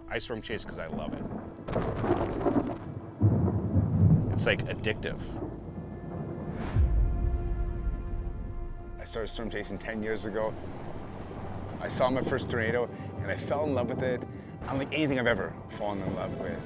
I storm chase because I love it. It's like addictive. I started storm chasing 10 years ago. I saw my first tornado and I fell in love with it, unlike anything I've ever fallen in love with.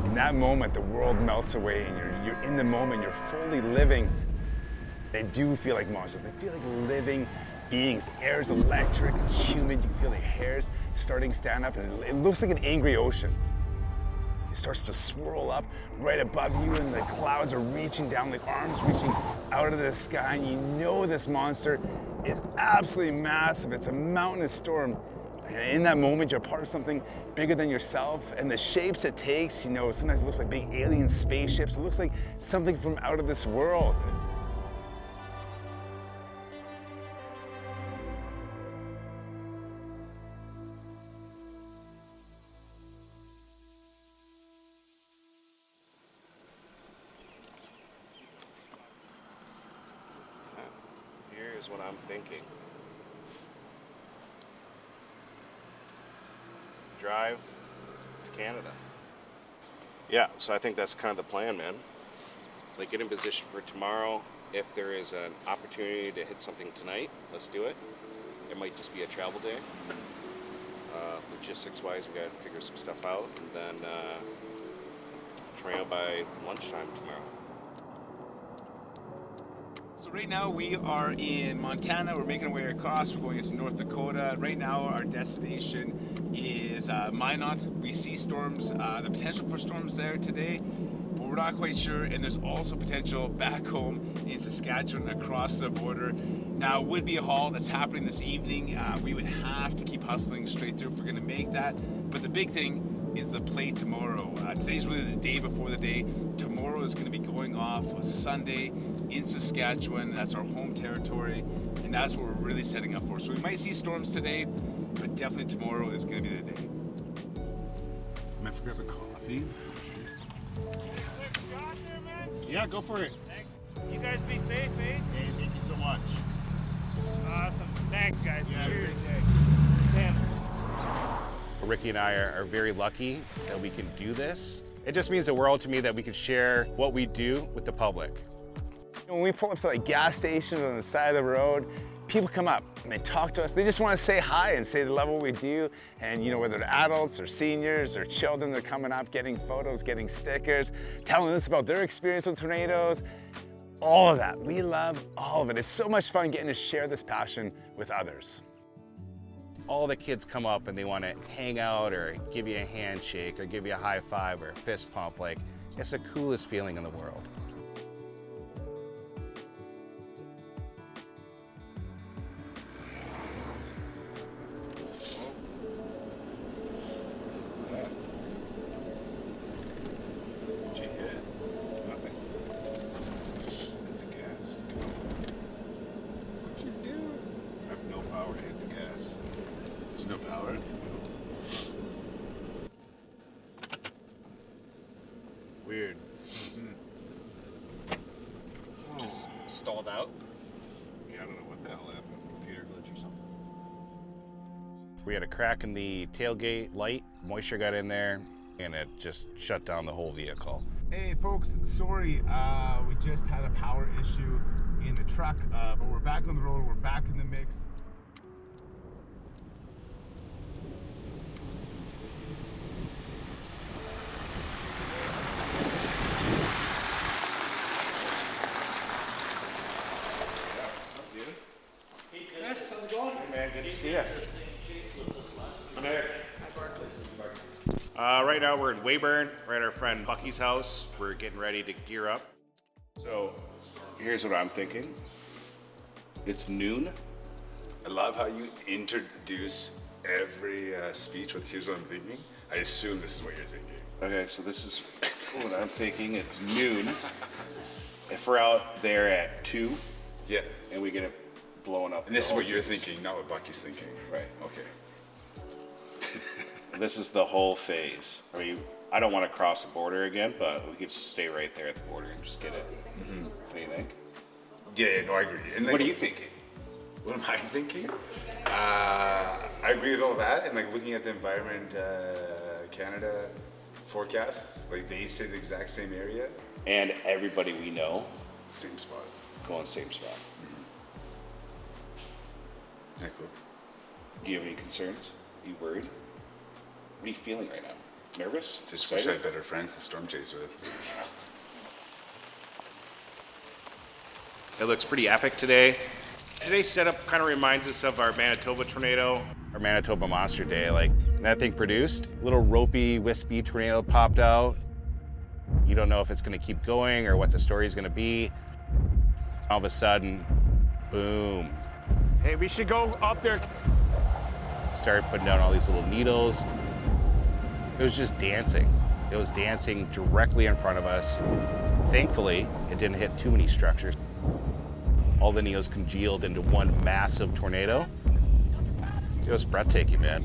In that moment, the world melts away and you're in the moment, you're fully living. They do feel like monsters. They feel like living beings. The air is electric, it's humid, you feel their hairs starting to stand up, and it looks like an angry ocean. It starts to swirl up right above you, and the clouds are reaching down, like arms reaching out of the sky, and you know this monster is absolutely massive. It's a mountainous storm. And in that moment, you're part of something bigger than yourself, and the shapes it takes, you know, sometimes it looks like big alien spaceships. It looks like something from out of this world. Here's what I'm thinking. Drive to Canada. Yeah, so I think that's kind of the plan, man. Like, get in position for tomorrow. If there is an opportunity to hit something tonight, let's do it. It might just be a travel day. Logistics-wise, we got to figure some stuff out, and then trail by lunchtime tomorrow. So right now we are in Montana. We're making our way across. We're going into North Dakota. Right now our destination is Minot. We see storms, the potential for storms there today, but we're not quite sure. And there's also potential back home in Saskatchewan across the border. Now it would be a haul that's happening this evening. We would have to keep hustling straight through if we're going to make that. But the big thing is the play tomorrow. Today's really the day before the day. Tomorrow is going to be going off a Sunday in Saskatchewan. That's our home territory, and that's what we're really setting up for. So we might see storms today, but definitely tomorrow is going to be the day. Am I grab a coffee? Yeah, go for it. Thanks. You guys be safe, eh? Hey, thank you so much. Awesome. Thanks, guys. Yeah, have a Cheers. great day. Tim. Ricky and I are very lucky that we can do this. It just means the world to me that we can share what we do with the public. When we pull up to like gas stations on the side of the road, people come up and they talk to us. They just want to say hi and say they love what we do. And you know, whether they're adults or seniors or children, they're coming up, getting photos, getting stickers, telling us about their experience with tornadoes. All of that. We love all of it. It's so much fun getting to share this passion with others. All the kids come up and they want to hang out or give you a handshake or give you a high five or a fist pump. Like, it's the coolest feeling in the world. No power. Weird. Just stalled out. Yeah, I don't know what the hell happened. Computer glitch or something. We had a crack in the tailgate light, moisture got in there, and it just shut down the whole vehicle. Hey folks, sorry, we just had a power issue in the truck, but we're back on the road, we're back in the mix. Right now we're in Weyburn. We're at our friend Bucky's house. We're getting ready to gear up. So here's what I'm thinking. It's noon. I love how you introduce every speech with "here's what I'm thinking." I assume this is what you're thinking. Okay, so this is what I'm thinking. It's noon. If we're out there at 2, Yeah. and we get it blowing up. And this is what you're thinking, not what Bucky's thinking. Right. Okay. This is the whole phase. I mean, I don't want to cross the border again, but we could stay right there at the border and just get it. Mm-hmm. What do you think? Yeah, no, I agree. And What are you thinking? What am I thinking? I agree with all that, and like looking at the environment, Canada forecasts, like they say the exact same area, And everybody we know same spot. going same spot. Yeah, cool. Do you have any concerns? Are you worried? What are you feeling right now? Nervous? Just wish I Excited? had better friends to storm chase with. It looks pretty epic today. Today's setup kind of reminds us of our Manitoba tornado, our Manitoba Monster Day. Like that thing produced, a little ropey, wispy tornado popped out. You don't know if it's going to keep going or what the story is going to be. All of a sudden, boom. Hey, we should go up there. Started putting down all these little needles. It was just dancing. It was dancing directly in front of us. Thankfully, it didn't hit too many structures. All the needles congealed into one massive tornado. It was breathtaking, man.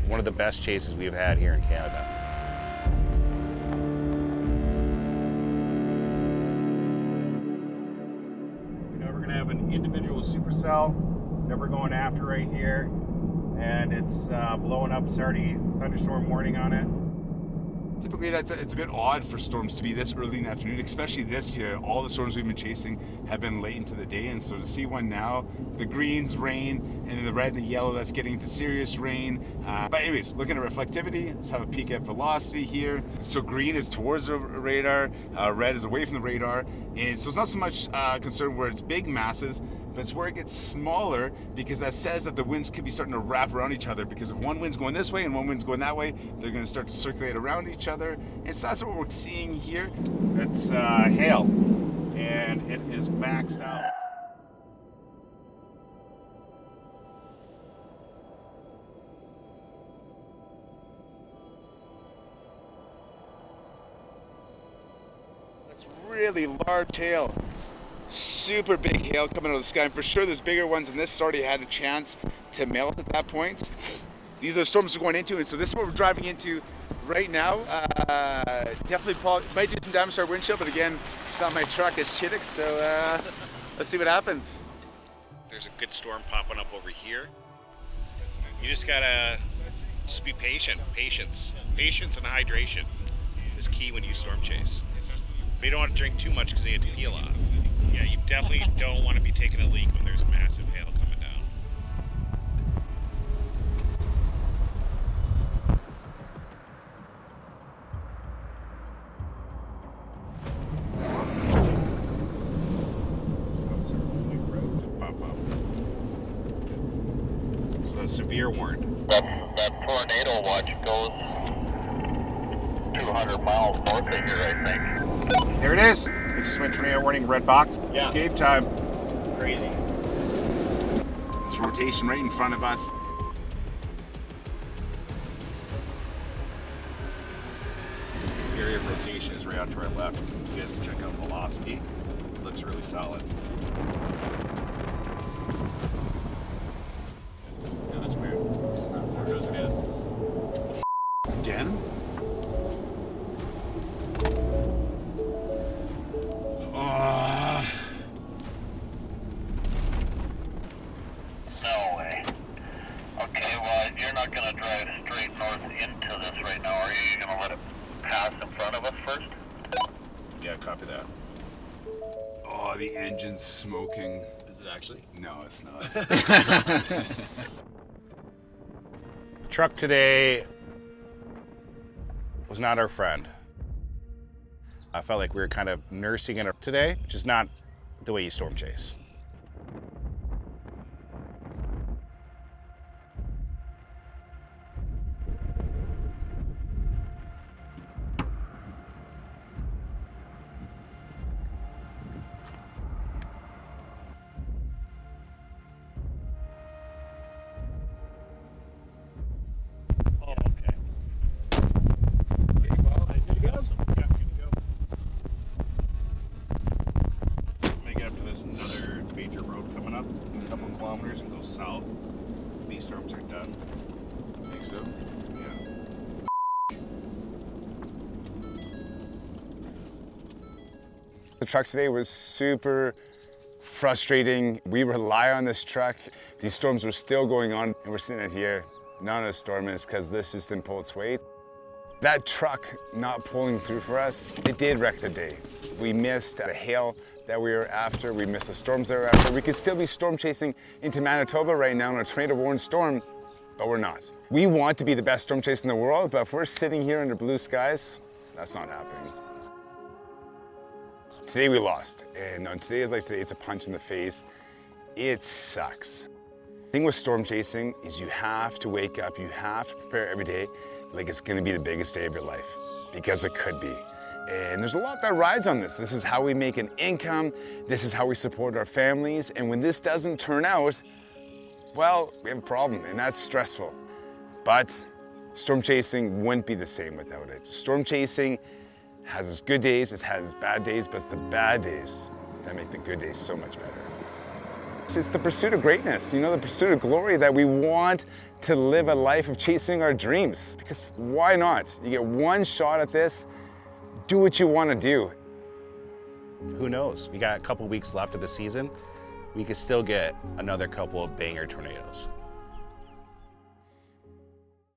One of the best chases we've had here in Canada. You know, we're gonna have an individual supercell that we're going after right here. And it's blowing up. It's already thunderstorm warning on it. Typically, it's a bit odd for storms to be this early in the afternoon, especially this year. All the storms we've been chasing have been late into the day, and so to see one now, the greens rain, and then the red and the yellow, that's getting into serious rain. But anyways, looking at reflectivity, let's have a peek at velocity here. So green is towards the radar, red is away from the radar, and so it's not so much concerned where it's big masses, but it's where it gets smaller, because that says that the winds could be starting to wrap around each other, because if one wind's going this way and one wind's going that way, they're going to start to circulate around each other. And so that's what we're seeing here. It's hail, and it is maxed out. That's really large hail. Super big hail coming out of the sky, and for sure there's bigger ones than this. It's already had a chance to melt at that point. These are the storms we're going into, and so this is what we're driving into right now. Definitely might do some damage to our windshield, but again, it's not my truck, it's Chittick's, so let's see what happens. There's a good storm popping up over here. You just gotta just be patient. Patience and hydration is key when you storm chase. But you don't want to drink too much because you have to peel off. Yeah, you definitely don't want to be taking a leak when there's massive hail coming down. So a severe warning. That tornado watch goes 200 miles north of here, I think. There it is. It just went tornado warning, red box. Yeah. It's game time. Crazy. There's rotation right in front of us. The area of rotation is right out to our left. You guys can check out velocity. It looks really solid. Yeah, that's weird. There it goes again. Again? No way. Okay, well, you're not going to drive straight north into this right now, are you? You're going to let it pass in front of us first? Yeah, copy that. Oh, the engine's smoking. Is it actually? No, it's not. Truck today was not our friend. I felt like we were kind of nursing it today, just not the way you storm chase. Oh, okay. Make it up to this another major road coming up in a couple of kilometers and go south. These storms are done. I think so. Yeah. The truck today was super frustrating. We rely on this truck. These storms were still going on, and we're sitting out here. None of the storm is because this just didn't pull its weight. That truck not pulling through for us, it did wreck the day. We missed the hail that we were after. We missed the storms that we were after. We could still be storm chasing into Manitoba right now in a tornado-warned storm, but we're not. We want to be the best storm chase in the world, but if we're sitting here under blue skies, that's not happening. Today we lost, and on today's like today, it's a punch in the face. It sucks. The thing with storm chasing is you have to wake up, you have to prepare every day like it's gonna be the biggest day of your life, because it could be. And there's a lot that rides on this. This is how we make an income, this is how we support our families, and when this doesn't turn out, well, we have a problem, and that's stressful. But storm chasing wouldn't be the same without it. Storm chasing has its good days, it has its bad days, but it's the bad days that make the good days so much better. It's the pursuit of greatness, the pursuit of glory, that we want to live a life of chasing our dreams. Because why not? You get one shot at this, do what you want to do. Who knows? We got a couple weeks left of the season. We could still get another couple of banger tornadoes.